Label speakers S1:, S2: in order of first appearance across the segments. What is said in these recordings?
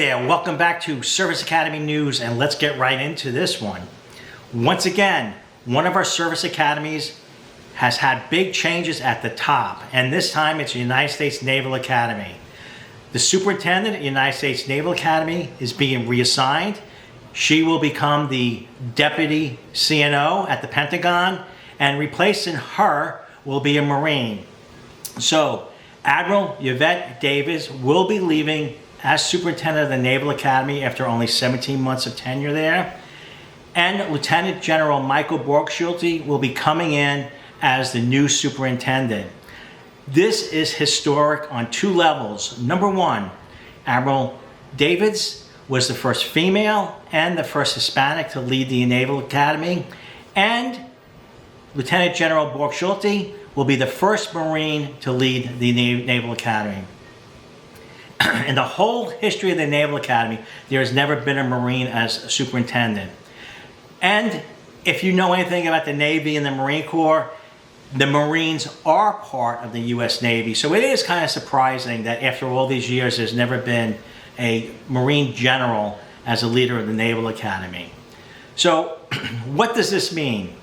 S1: there, welcome back to Service Academy News, and let's get right into this one. Once again, one of our service academies has had big changes at the top, and this time it's the United States Naval Academy. The superintendent at the United States Naval Academy is being reassigned. She will become the deputy CNO at the Pentagon, and replacing her will be a Marine. So, Admiral Yvette Davis will be leaving as superintendent of the Naval Academy after only 17 months of tenure there. And Lieutenant General Michael Borgshulte will be coming in as the new superintendent. This is historic on two levels. Number one, Admiral Davis was the first female and the first Hispanic to lead the Naval Academy. And Lieutenant General Borgshulte will be the first Marine to lead the Naval Academy. In the whole history of the Naval Academy, there has never been a Marine as a superintendent. And if you know anything about the Navy and the Marine Corps, the Marines are part of the US Navy. So it is kind of surprising that after all these years, there's never been a Marine general as a leader of the Naval Academy. So what does this mean?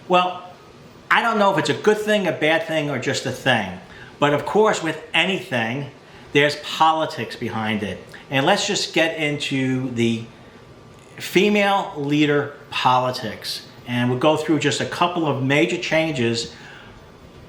S1: Well, I don't know if it's a good thing, a bad thing, or just a thing. But of course, with anything, there's politics behind it. And let's just get into the female leader politics. And we'll go through just a couple of major changes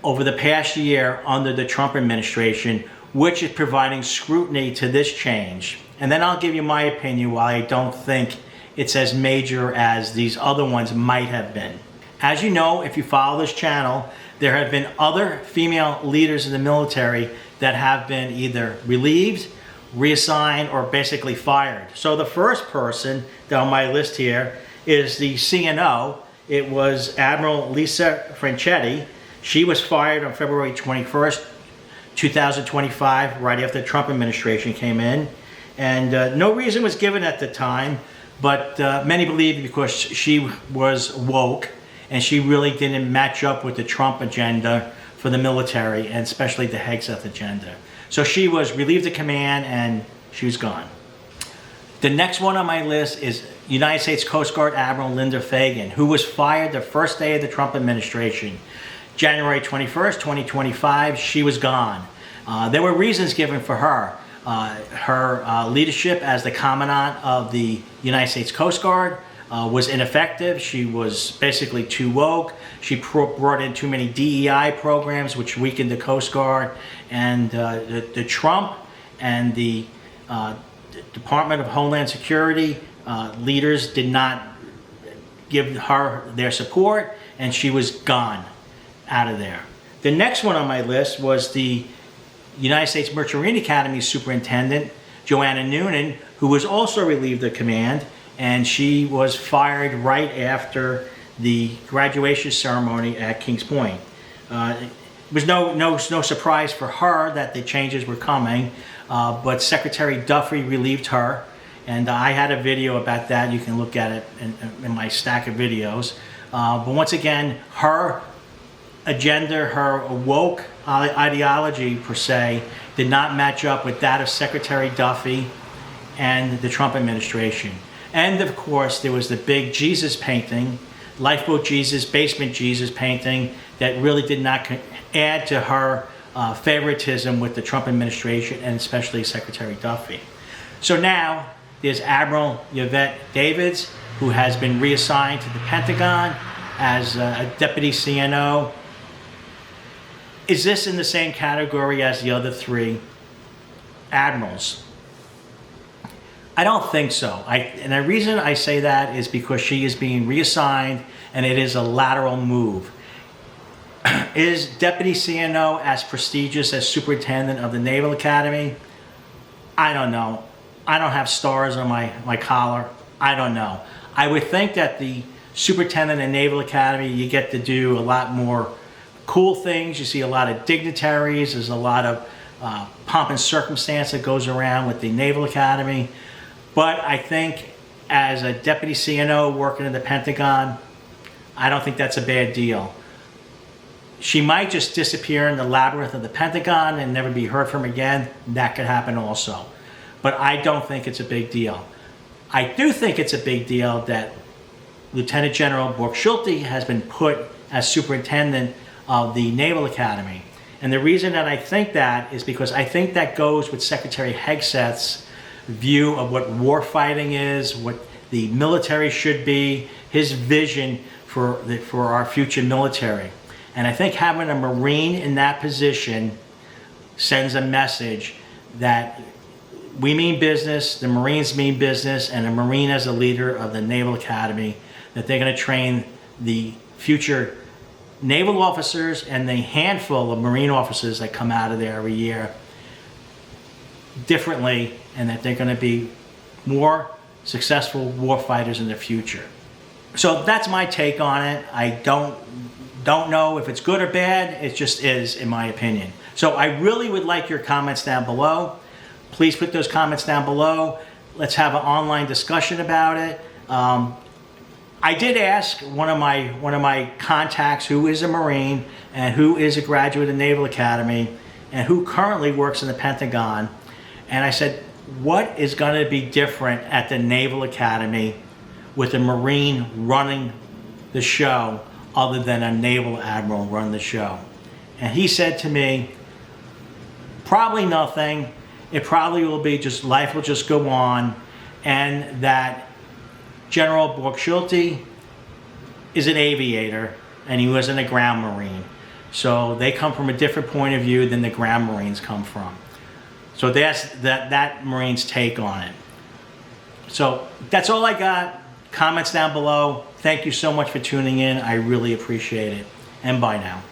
S1: over the past year under the Trump administration, which is providing scrutiny to this change. And then I'll give you my opinion why I don't think it's as major as these other ones might have been. As you know, if you follow this channel, there have been other female leaders in the military that have been either relieved, reassigned, or basically fired. So the first person on my list here is the CNO. It was Admiral Lisa Franchetti. She was fired on February 21st, 2025, right after the Trump administration came in. And no reason was given at the time, but many believe because she was woke and she really didn't match up with the Trump agenda for the military, and especially the Hegseth agenda. So she was relieved of command and she was gone. The next one on my list is United States Coast Guard Admiral Linda Fagan, who was fired the first day of the Trump administration. January 21st, 2025, she was gone. There were reasons given for her. Her leadership as the Commandant of the United States Coast Guard was ineffective. She was basically too woke. She brought in too many DEI programs, which weakened the Coast Guard. And the Trump and the Department of Homeland Security leaders did not give her their support, and she was gone out of there. The next one on my list was the United States Merchant Marine Academy Superintendent, Joanna Noonan, who was also relieved of command, and she was fired right after the graduation ceremony at Kings Point. It was no surprise for her that the changes were coming, but Secretary Duffy relieved her, and I had a video about that. You can look at it in my stack of videos. But once again, her agenda, her woke ideology per se, did not match up with that of Secretary Duffy and the Trump administration. And of course, there was the big Jesus painting, Lifeboat Jesus, Basement Jesus painting, that really did not add to her favoritism with the Trump administration and especially Secretary Duffy. So now there's Admiral Yvette Davis, who has been reassigned to the Pentagon as a deputy CNO. Is this in the same category as the other three admirals? I don't think so. And the reason I say that is because she is being reassigned and it is a lateral move. Is Deputy CNO as prestigious as Superintendent of the Naval Academy? I don't know. I don't have stars on my collar. I don't know. I would think that the Superintendent of the Naval Academy, you get to do a lot more cool things. You see a lot of dignitaries. There's a lot of pomp and circumstance that goes around with the Naval Academy. But I think as a deputy CNO working in the Pentagon, I don't think that's a bad deal. She might just disappear in the labyrinth of the Pentagon and never be heard from again. That could happen also. but I don't think it's a big deal. I do think it's a big deal that Lieutenant General Borgshulte has been put as superintendent of the Naval Academy. And the reason that I think that is because I think that goes with Secretary Hegseth's view of what warfighting is, what the military should be, his vision for our future military. And I think having a Marine in that position sends a message that we mean business, the Marines mean business, and a Marine as a leader of the Naval Academy, that they're going to train the future naval officers and the handful of Marine officers that come out of there every year differently, and that they're going to be more successful war fighters in the future. So that's my take on it. I don't know if it's good or bad. It just is, in my opinion. So I really would like your comments down below. Please put those comments down below. Let's have an online discussion about it. I did ask one of my contacts who is a Marine and who is a graduate of Naval Academy and who currently works in the Pentagon. And I said, what is going to be different at the Naval Academy with a Marine running the show other than a Naval Admiral running the show? And he said to me, probably nothing. It probably will be just, life will just go on, and that General Borgshulte is an aviator and he wasn't a ground Marine. So they come from a different point of view than the ground Marines come from. So that's that Marine's take on it. So that's all I got. Comments down below. Thank you so much for tuning in. I really appreciate it. And bye now.